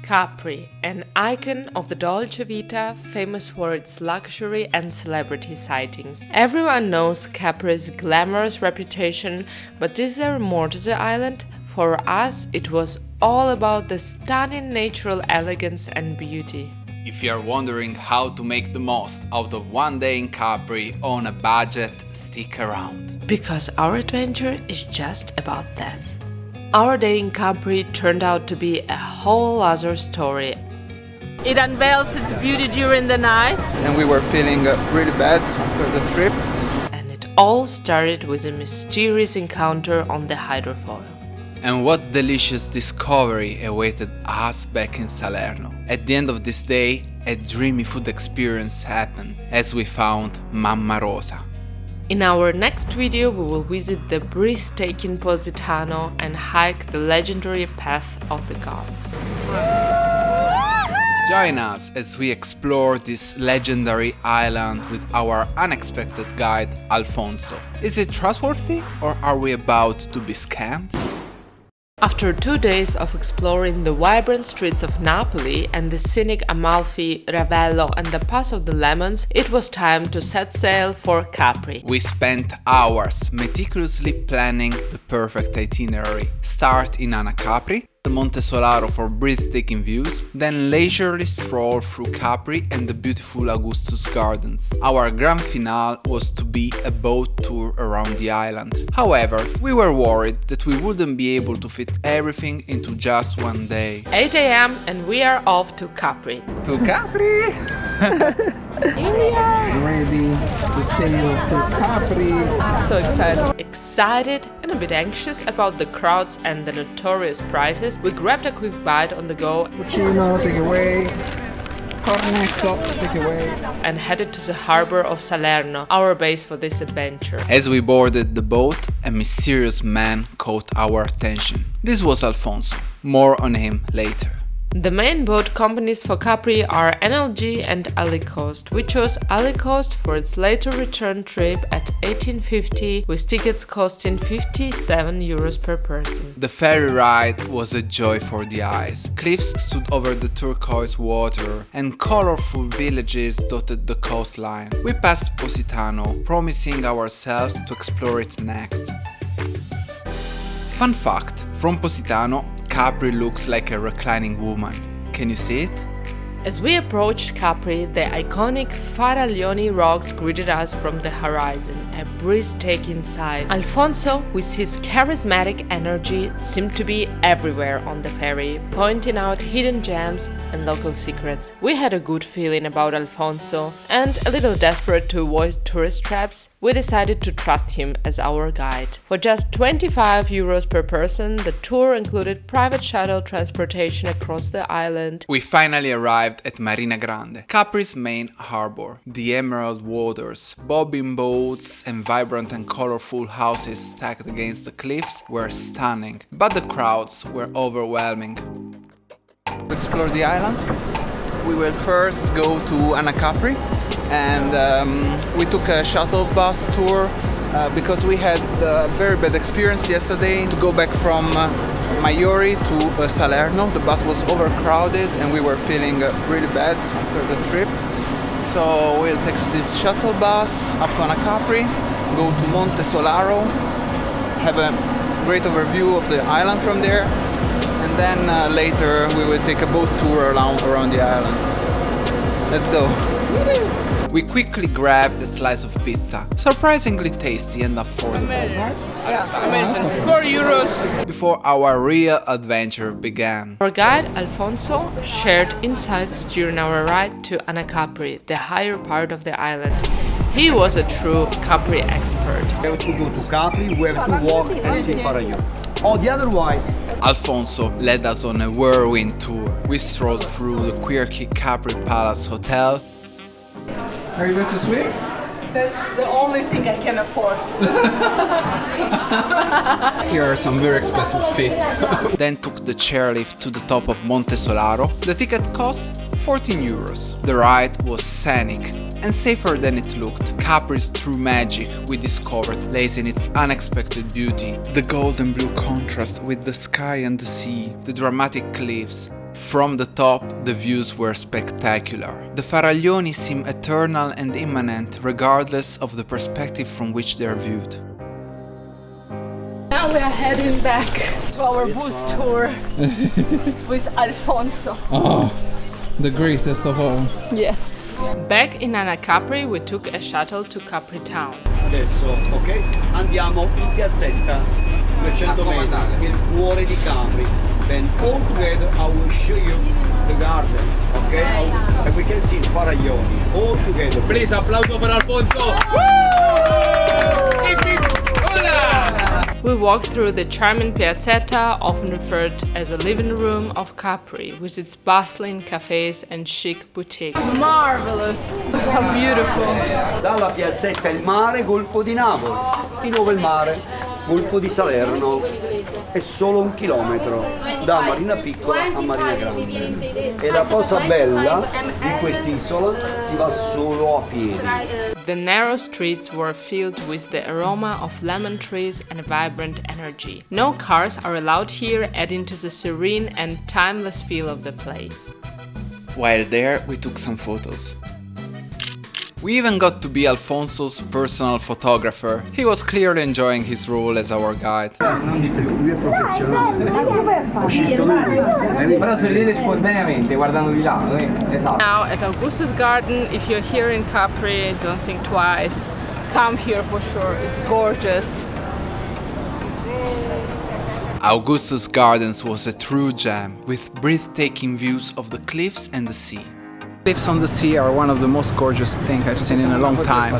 Capri, an icon of the Dolce Vita, famous for its luxury and celebrity sightings. Everyone knows Capri's glamorous reputation, but is there more to the island? For us, it was all about the stunning natural elegance and beauty. If you are wondering how to make the most out of one day in Capri on a budget, stick around. Because our adventure is just about that. Our day in Capri turned out to be a whole other story. It unveils its beauty during the night. And we were feeling really bad after the trip. And it all started with a mysterious encounter on the hydrofoil. And what delicious discovery awaited us back in Salerno. At the end of this day, a dreamy food experience happened as we found Mamma Rosa. In our next video, we will visit the breathtaking Positano and hike the legendary Path of the Gods. Join us as we explore this legendary island with our unexpected guide, Alfonso. Is it trustworthy, or are we about to be scammed? After 2 days of exploring the vibrant streets of Napoli and the scenic Amalfi, Ravello and the Pass of the Lemons, it was time to set sail for Capri. We spent hours meticulously planning the perfect itinerary. Start in Anacapri, Monte Solaro for breathtaking views, then leisurely stroll through Capri and the beautiful Augustus Gardens. Our grand finale was to be a boat tour around the island. However, we were worried that we wouldn't be able to fit everything into just one day. 8 AM and we are off to Capri. To Capri! Here we are! Ready to sail to Capri. So excited. Excited and a bit anxious about the crowds and the notorious prices, we grabbed a quick bite on the go Cappuccino, take away. Cornetto, take away. and headed to the harbor of Salerno, our base for this adventure. As we boarded the boat, a mysterious man caught our attention. This was Alfonso. More on him later. The main boat companies for Capri are NLG and Alicoast. We chose Alicoast for its later return trip at 1850, with tickets costing €57 per person. The ferry ride was a joy for the eyes. Cliffs stood over the turquoise water and colorful villages dotted the coastline. We passed Positano, promising ourselves to explore it next. Fun fact, from Positano, Capri looks like a reclining woman. Can you see it? As we approached Capri, the iconic Faraglioni Rocks greeted us from the horizon, a breathtaking sight. Alfonso, with his charismatic energy, seemed to be everywhere on the ferry, pointing out hidden gems and local secrets. We had a good feeling about Alfonso, and a little desperate to avoid tourist traps, we decided to trust him as our guide. For just €25 per person, the tour included private shuttle transportation across the island. We finally arrived at Marina Grande, Capri's main harbor. The emerald waters, bobbing boats and vibrant and colorful houses stacked against the cliffs were stunning, but the crowds were overwhelming. To explore the island, we will first go to Anacapri and we took a shuttle bus tour because we had a very bad experience yesterday to go back from Maiori to Salerno. The bus was overcrowded and we were feeling really bad after the trip. So we'll take this shuttle bus up to Anacapri, go to Monte Solaro, have a great overview of the island from there, and then later we will take a boat tour around the island. Let's go! We quickly grabbed a slice of pizza, surprisingly tasty and affordable. Amazing. €4. Before our real adventure began. Our guide Alfonso shared insights during our ride to Anacapri, the higher part of the island. He was a true Capri expert. We have to go to Capri, we have to walk and see Faraglioni. Or the otherwise. Alfonso led us on a whirlwind tour. We strolled through the quirky Capri Palace Hotel. Are you going to swim? That's the only thing I can afford. Here are some very expensive feet. Then took the chairlift to the top of Monte Solaro. The ticket cost €14. The ride was scenic and safer than it looked. Capri's true magic, we discovered, lays in its unexpected beauty. The golden blue contrast with the sky and the sea, the dramatic cliffs, From the top, the views were spectacular. The Faraglioni seem eternal and immanent, regardless of the perspective from which they are viewed. Now we are heading back to our bus tour with Alfonso. Oh, the greatest of all. Yes. Back in Anacapri, we took a shuttle to Capri Town. Adesso, ok? Andiamo in Piazzetta, 200 metri, il cuore di Capri. Then all together I will show you the garden, okay? And we can see Faraglioni all together. Please, applauso per Alfonso! We walked through the charming Piazzetta, often referred as a living room of Capri, with its bustling cafes and chic boutiques. Marvelous! How beautiful! Dalla Piazzetta il mare, Golfo di Napoli. Di nuovo il mare, Golfo di Salerno. È solo 1 chilometro da Marina Piccola a Marina Grande. E la cosa bella di quest'isola, si va solo a piedi. The narrow streets were filled with the aroma of lemon trees and vibrant energy. No cars are allowed here, adding to the serene and timeless feel of the place. While there, we took some photos. We even got to be Alfonso's personal photographer. He was clearly enjoying his role as our guide. Però sorridete spontaneamente guardando di là, esatto. Now at Augustus Gardens, if you're here in Capri, don't think twice. Come here for sure, it's gorgeous. Augustus Gardens was a true gem, with breathtaking views of the cliffs and the sea. Cliffs on the sea are one of the most gorgeous things I've seen in a long time.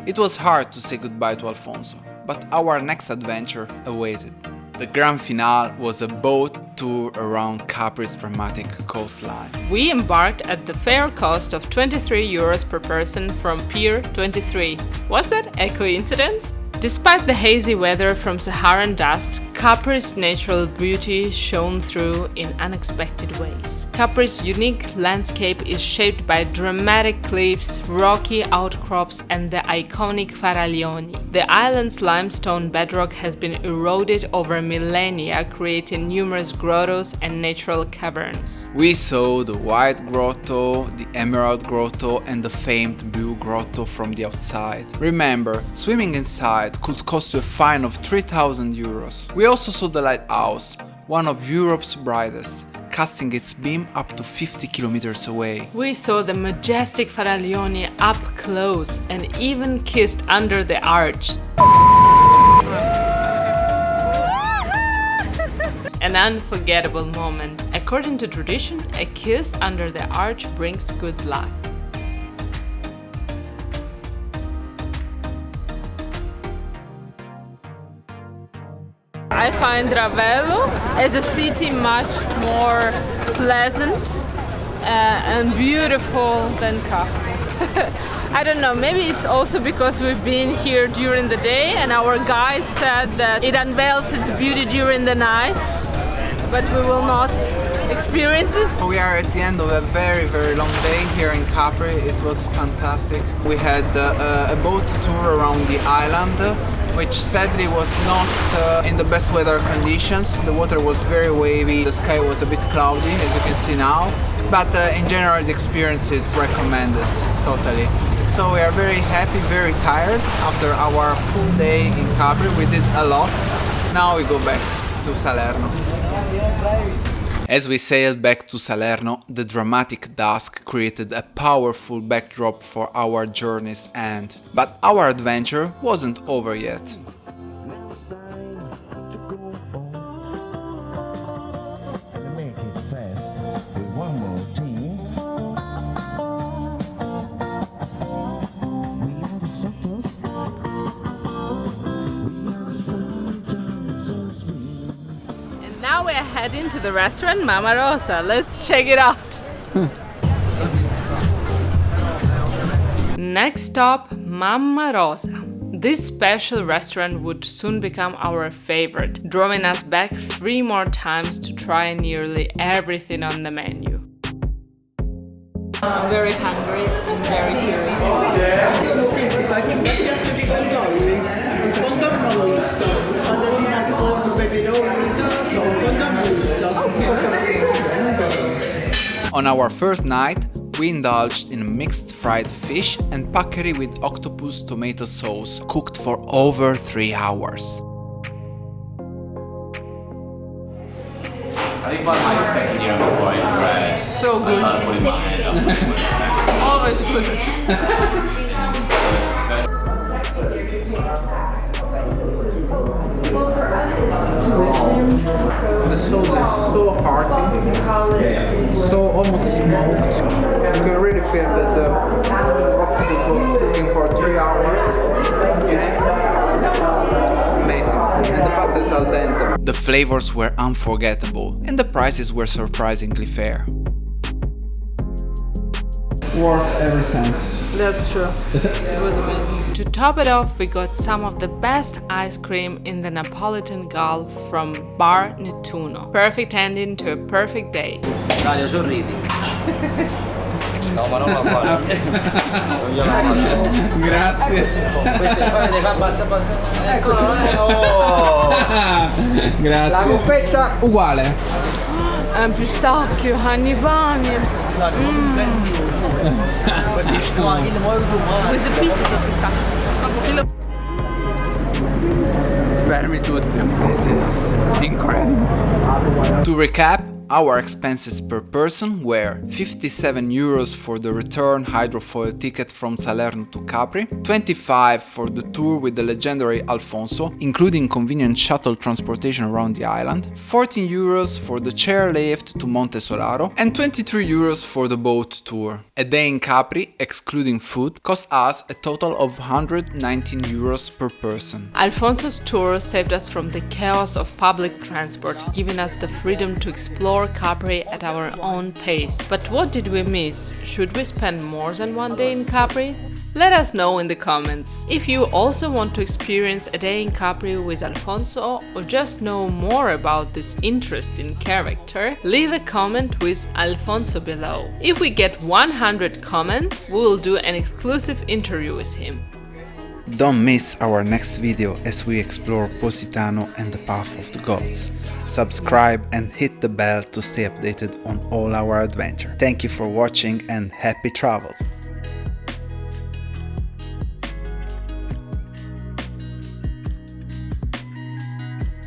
It was hard to say goodbye to Alfonso, but our next adventure awaited. The grand finale was a boat tour around Capri's dramatic coastline. We embarked at the fair cost of €23 per person from Pier 23. Was that a coincidence? Despite the hazy weather from Saharan dust, Capri's natural beauty shone through in unexpected ways. Capri's unique landscape is shaped by dramatic cliffs, rocky outcrops, and the iconic Faraglioni. The island's limestone bedrock has been eroded over millennia, creating numerous grottos and natural caverns. We saw the White Grotto, the Emerald Grotto, and the famed Blue Grotto from the outside. Remember, swimming inside could cost you a fine of €3,000. We also saw the lighthouse, one of Europe's brightest, casting its beam up to 50 kilometers away. We saw the majestic Faraglioni up close and even kissed under the arch. An unforgettable moment. According to tradition, a kiss under the arch brings good luck. I find Ravello as a city much more pleasant and beautiful than Capri. I don't know, maybe it's also because we've been here during the day and our guide said that it unveils its beauty during the night, but we will not experience this. We are at the end of a very long day here in Capri. It was fantastic. We had a boat tour around the island, which sadly was not in the best weather conditions. The water was very wavy, the sky was a bit cloudy, as you can see now, but in general the experience is recommended, totally. So we are very happy, very tired after our full day in Capri. We did a lot. Now we go back to Salerno. As we sailed back to Salerno, the dramatic dusk created a powerful backdrop for our journey's end. But our adventure wasn't over yet. Now we're heading to the restaurant Mama Rosa. Let's check it out. Next stop, Mama Rosa. This special restaurant would soon become our favorite, drawing us back 3 more times to try nearly everything on the menu. I'm very hungry and very curious. On our first night, we indulged in a mixed fried fish and packery with octopus tomato sauce, cooked for over 3 hours. I think by my second year of white bread, So I good. started putting my hand up. Always good. The sauce is so hearty, so almost smoked. You can really feel that the octopus was cooking for 3 hours. Amazing. And the pasta is al dente. The flavors were unforgettable, and the prices were surprisingly fair. Worth every cent. That's true. It was amazing. To top it off, we got some of the best ice cream in the Napolitan Gulf from Bar Nettuno. Perfect ending to a perfect day. Dario, sorridi. No, ma non la fare. Non gliela faccio. Grazie. Questo fa passa. Eccolo, oh. Grazie. La coppetta uguale. Pistacchio, Hannibali. With the pieces of pistachio. Fermi tutti. This is incredible. To recap, our expenses per person were 57 euros for the return hydrofoil ticket from Salerno to Capri, 25 for the tour with the legendary Alfonso, including convenient shuttle transportation around the island, 14 euros for the chairlift to Monte Solaro, and 23 euros for the boat tour. A day in Capri, excluding food, cost us a total of 119 euros per person. Alfonso's tour saved us from the chaos of public transport, giving us the freedom to explore Capri at our own pace. But what did we miss? Should we spend more than one day in Capri? Let us know in the comments. If you also want to experience a day in Capri with Alfonso or just know more about this interesting character, leave a comment with Alfonso below. If we get 100 comments, we will do an exclusive interview with him. Don't miss our next video as we explore Positano and the path of the gods. Subscribe and hit the bell to stay updated on all our adventure. Thank you for watching and happy travels!